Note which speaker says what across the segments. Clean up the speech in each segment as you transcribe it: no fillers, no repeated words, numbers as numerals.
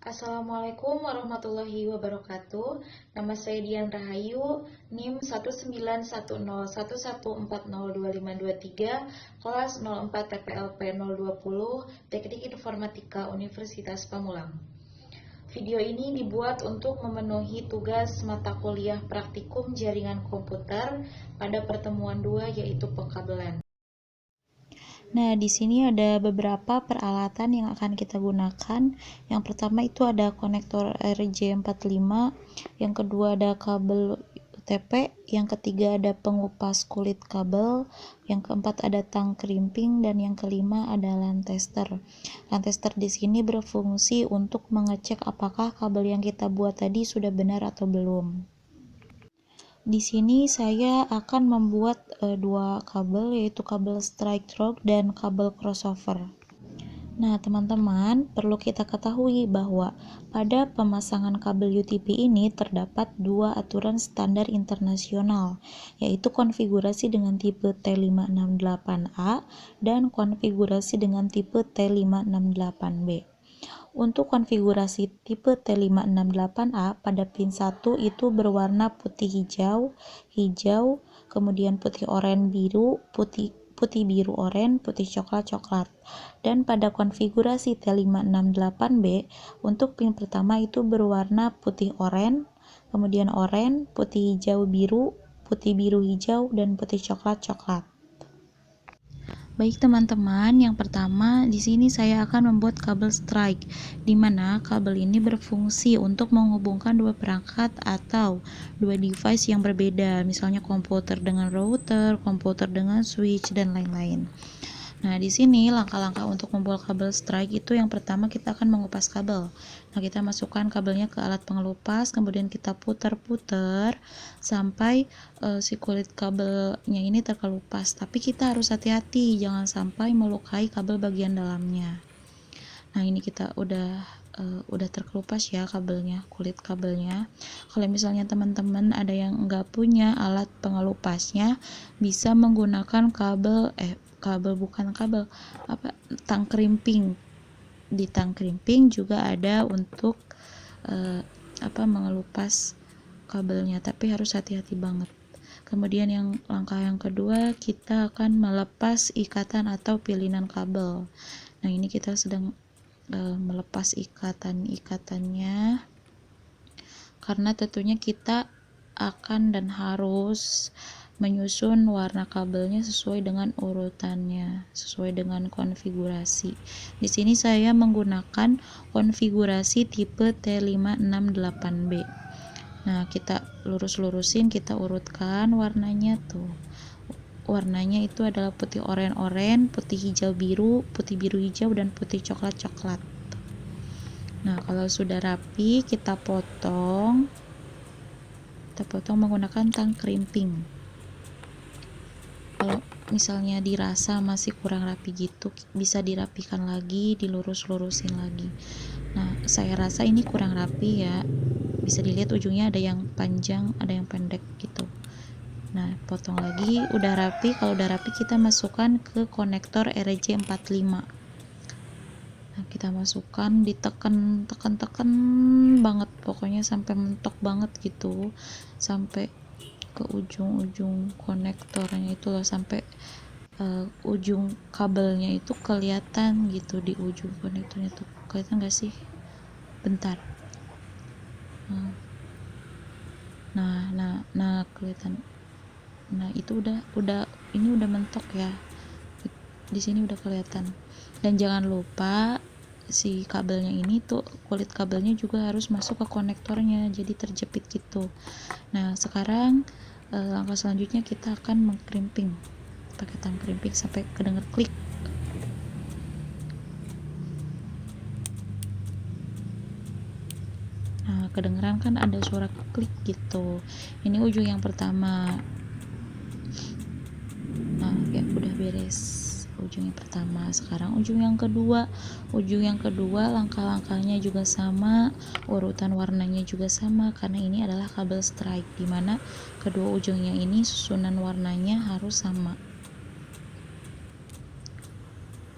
Speaker 1: Assalamualaikum warahmatullahi wabarakatuh. Nama saya Dian Rahayu, NIM 19101140253, kelas 04 TPLP 020, Teknik Informatika Universitas Pamulang. Video ini dibuat untuk memenuhi tugas mata kuliah praktikum jaringan komputer pada pertemuan 2 yaitu pengkabelan. Nah, di sini ada beberapa peralatan yang akan kita gunakan. Yang pertama itu ada konektor RJ45, yang kedua ada kabel UTP, yang ketiga ada pengupas kulit kabel, yang keempat ada tang krimping, dan yang kelima ada LAN tester. LAN tester di sini berfungsi untuk mengecek apakah kabel yang kita buat tadi sudah benar atau belum. Di sini saya akan membuat dua kabel, yaitu kabel strike through dan kabel crossover. Nah, teman-teman, perlu kita ketahui bahwa pada pemasangan kabel UTP ini terdapat dua aturan standar internasional, yaitu konfigurasi dengan tipe T568A dan konfigurasi dengan tipe T568B. Untuk konfigurasi tipe T568A pada pin 1 itu berwarna putih hijau, kemudian putih oranye biru, putih biru oranye, putih coklat. Dan pada konfigurasi T568B untuk pin pertama itu berwarna putih oranye, kemudian oranye, putih hijau biru, putih biru hijau, dan putih coklat. Baik teman-teman, yang pertama di sini saya akan membuat kabel strike, di mana kabel ini berfungsi untuk menghubungkan dua perangkat atau dua device yang berbeda, misalnya komputer dengan router, komputer dengan switch, dan lain-lain. Nah, di sini langkah-langkah untuk membuat kabel strike itu yang pertama kita akan mengupas kabel. Nah, kita masukkan kabelnya ke alat pengelupas, kemudian kita putar-putar sampai si kulit kabelnya ini terkelupas. Tapi kita harus hati-hati, jangan sampai melukai kabel bagian dalamnya. Nah, ini kita udah terkelupas ya kabelnya, kulit kabelnya. Kalau misalnya teman-teman ada yang nggak punya alat pengelupasnya, bisa menggunakan tang krimping. Di tang krimping juga ada untuk mengelupas kabelnya, tapi harus hati-hati banget. Kemudian langkah yang kedua, kita akan melepas ikatan atau pilihan kabel. Nah, ini kita sedang melepas ikatannya, karena tentunya kita akan dan harus menyusun warna kabelnya sesuai dengan urutannya, sesuai dengan konfigurasi. Di sini saya menggunakan konfigurasi tipe T568B. Nah, kita lurus-lurusin, kita urutkan warnanya tuh. Warnanya itu adalah putih oranye, putih hijau biru, putih biru hijau, dan putih coklat. Nah, kalau sudah rapi, kita potong menggunakan tang krimping. Kalau misalnya dirasa masih kurang rapi gitu, bisa dirapikan lagi, dilurus-lurusin lagi. Nah, saya rasa ini kurang rapi ya. Bisa dilihat ujungnya ada yang panjang, ada yang pendek gitu. Nah, potong lagi, udah rapi. Kalau udah rapi, kita masukkan ke konektor RJ45. Nah, kita masukkan, ditekan banget, pokoknya sampai mentok banget gitu, sampai ke ujung-ujung konektornya itu loh, sampai ujung kabelnya itu kelihatan gitu. Di ujung konektornya tuh kelihatan gak sih? Bentar. Nah kelihatan. Nah, itu ini udah mentok ya. Di sini udah kelihatan. Dan jangan lupa si kabelnya ini tuh, kulit kabelnya juga harus masuk ke konektornya, jadi terjepit gitu. Nah, sekarang langkah selanjutnya kita akan mengkrimping pakai tang krimping sampai kedenger klik. Nah, kedengeran kan ada suara klik gitu. Ini ujung yang pertama. Nah, ya udah beres ujung yang pertama. Sekarang ujung yang kedua. Langkah-langkahnya juga sama, urutan warnanya juga sama, karena ini adalah kabel strike, dimana kedua ujungnya ini susunan warnanya harus sama.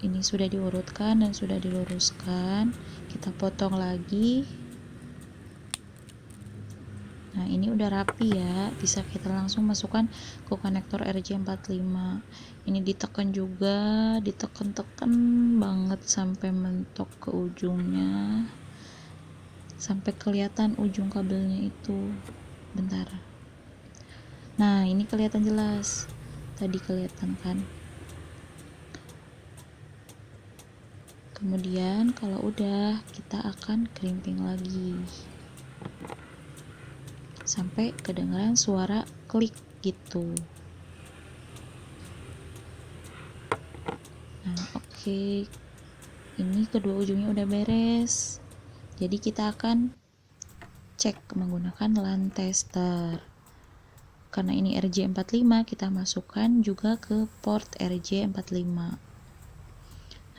Speaker 1: ini sudah diurutkan dan sudah diluruskan, kita potong lagi. Nah, ini udah rapi ya, bisa kita langsung masukkan ke konektor RJ45. Ini ditekan juga, ditekan-tekan banget sampai mentok ke ujungnya, sampai kelihatan ujung kabelnya itu. Bentar. Nah, ini kelihatan jelas. Tadi kelihatan kan? Kemudian kalau udah, kita akan crimping lagi sampai kedengaran suara klik gitu. Nah, oke. Ini kedua ujungnya udah beres. Jadi kita akan cek menggunakan LAN tester. Karena ini RJ45, kita masukkan juga ke port RJ45. Nah,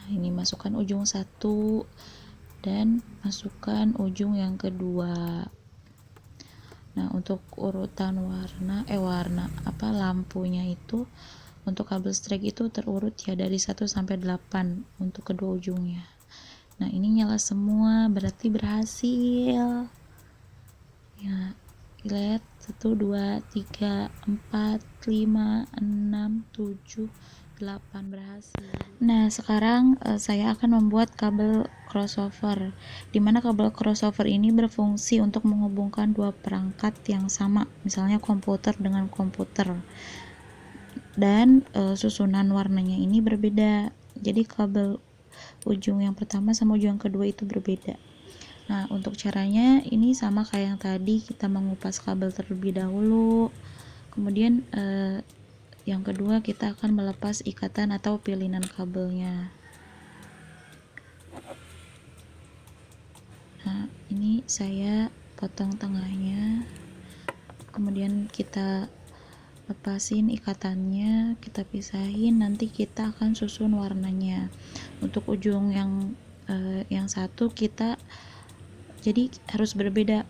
Speaker 1: ini masukkan ujung satu dan masukkan ujung yang kedua. Nah, untuk urutan lampunya itu untuk kabel strike itu terurut ya dari 1 sampai 8 untuk kedua ujungnya. Nah, ini nyala semua, berarti berhasil. Ya, lihat 1 2 3 4 5 6 7 8 berhasil. Nah, sekarang saya akan membuat kabel crossover, dimana kabel crossover ini berfungsi untuk menghubungkan dua perangkat yang sama, misalnya komputer dengan komputer, dan susunan warnanya ini berbeda. Jadi kabel ujung yang pertama sama ujung yang kedua itu berbeda. Nah, untuk caranya ini sama kayak yang tadi, kita mengupas kabel terlebih dahulu, kemudian yang kedua kita akan melepas ikatan atau pilihan kabelnya. Nah, ini saya potong tengahnya, kemudian kita lepasin ikatannya, kita pisahin, nanti kita akan susun warnanya. Untuk ujung yang satu kita jadi harus berbeda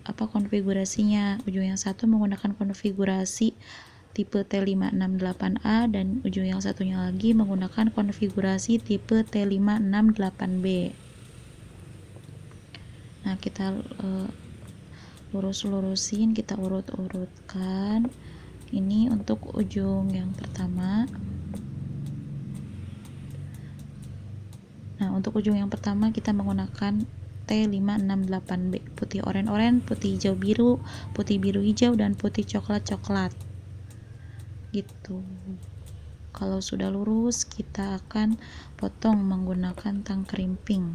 Speaker 1: konfigurasinya. Ujung yang satu menggunakan konfigurasi tipe T568A dan ujung yang satunya lagi menggunakan konfigurasi tipe T568B. Nah, kita lurus-lurusin, kita urut-urutkan. Ini untuk ujung yang pertama. Nah, untuk ujung yang pertama kita menggunakan T568B, putih oranye, putih hijau biru, putih biru hijau, dan putih coklat gitu. Kalau sudah lurus, kita akan potong menggunakan tang crimping.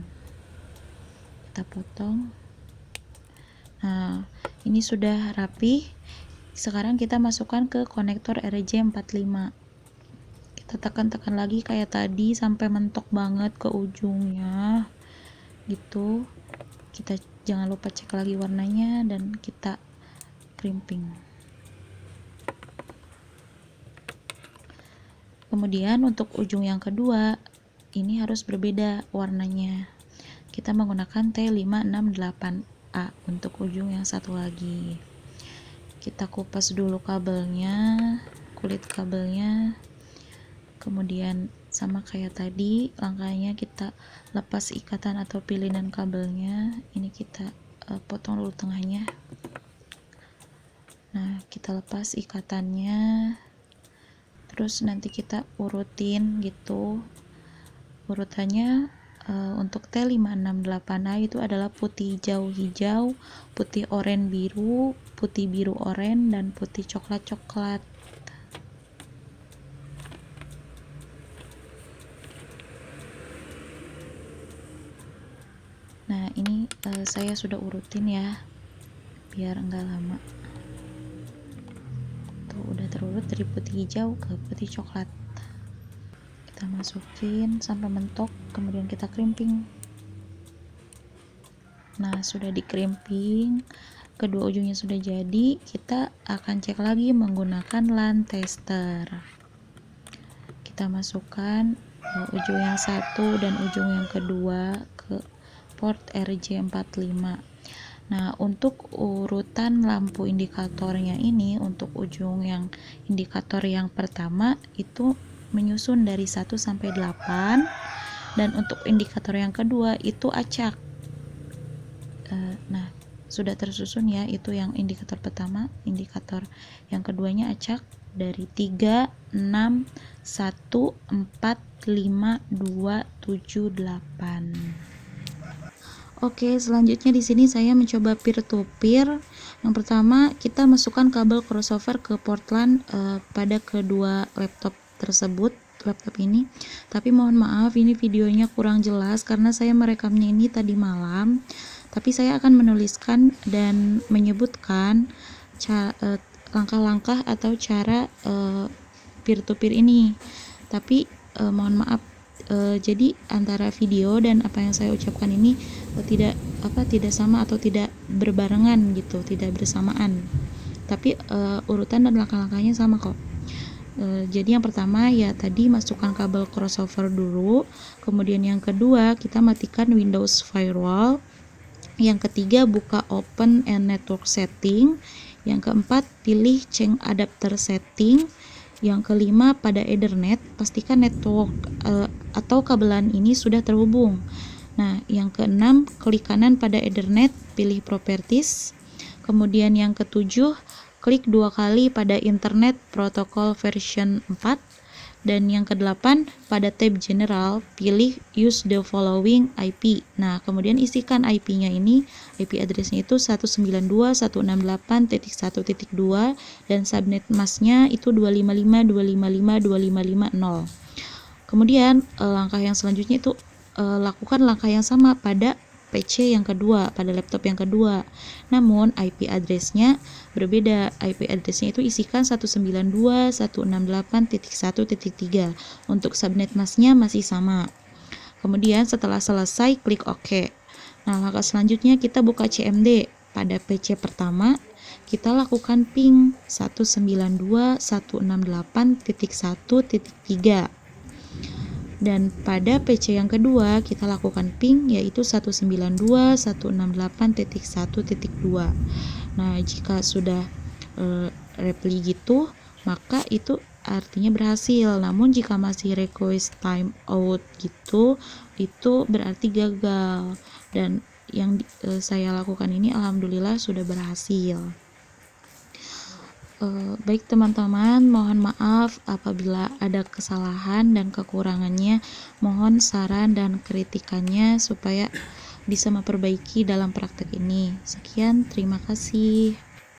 Speaker 1: Kita potong. Nah, ini sudah rapi. Sekarang kita masukkan ke konektor RJ45. Kita tekan-tekan lagi kayak tadi sampai mentok banget ke ujungnya gitu. Kita jangan lupa cek lagi warnanya dan kita crimping. Kemudian untuk ujung yang kedua ini harus berbeda warnanya. Kita menggunakan T568A untuk ujung yang satu lagi. Kita kupas dulu kabelnya, kulit kabelnya. Kemudian sama kayak tadi, langkahnya kita lepas ikatan atau pilihan kabelnya. Ini kita potong dulu tengahnya. Nah, kita lepas ikatannya. Terus nanti kita urutin gitu. Urutannya untuk T568A itu adalah putih hijau, putih oranye biru, putih biru oranye, dan putih coklat. Nah, ini saya sudah urutin ya, biar enggak lama. Udah terurut dari putih hijau ke putih coklat. Kita masukin sampai mentok, kemudian kita crimping. Nah, sudah di crimping, kedua ujungnya sudah jadi. Kita akan cek lagi menggunakan LAN tester. Kita masukkan ujung yang satu dan ujung yang kedua ke port RJ45. Nah, untuk urutan lampu indikatornya ini, untuk ujung yang indikator yang pertama itu
Speaker 2: menyusun dari 1 sampai 8, dan untuk indikator yang kedua itu acak. Nah, sudah tersusun ya, itu yang indikator pertama. Indikator yang keduanya acak dari 3, 6, 1, 4, 5, 2, 7, 8. Oke, selanjutnya di sini saya mencoba peer to peer. Yang pertama, kita masukkan kabel crossover ke port LAN pada kedua laptop tersebut, laptop ini. Tapi mohon maaf, ini videonya kurang jelas karena saya merekamnya ini tadi malam. Tapi saya akan menuliskan dan menyebutkan langkah-langkah atau cara peer to peer ini. Tapi mohon maaf, jadi antara video dan apa yang saya ucapkan ini tidak sama atau tidak berbarengan gitu, tidak bersamaan. Tapi urutan dan langkah-langkahnya sama kok. Jadi yang pertama ya tadi masukkan kabel crossover dulu, kemudian yang kedua kita matikan Windows Firewall, yang ketiga buka Open and Network Setting, yang keempat pilih Change Adapter Setting, yang kelima pada Ethernet pastikan network atau kabelan ini sudah terhubung. Nah, yang keenam klik kanan pada Ethernet, pilih Properties. Kemudian yang ketujuh klik 2 kali pada Internet Protocol version 4. Dan yang kedelapan pada tab General pilih Use the following IP. Nah, kemudian isikan IP-nya ini, IP address-nya itu 192.168.1.2 dan subnet mask-nya itu 255.255.255.0. Kemudian langkah yang selanjutnya itu lakukan langkah yang sama pada PC yang kedua, pada laptop yang kedua. Namun IP address-nya berbeda. IP address-nya itu isikan 192.168.1.3. Untuk subnet mask-nya masih sama. Kemudian setelah selesai klik OK. Nah, langkah selanjutnya kita buka CMD. Pada PC pertama kita lakukan ping 192.168.1.3. Dan pada PC yang kedua kita lakukan ping yaitu 192.168.1.2. Nah, jika sudah reply gitu maka itu artinya berhasil. Namun jika masih request timeout gitu itu berarti gagal. Dan yang saya lakukan ini alhamdulillah sudah berhasil. Baik teman-teman, mohon maaf apabila ada kesalahan dan kekurangannya. Mohon saran dan kritikannya supaya bisa memperbaiki dalam praktek ini. Sekian, terima kasih.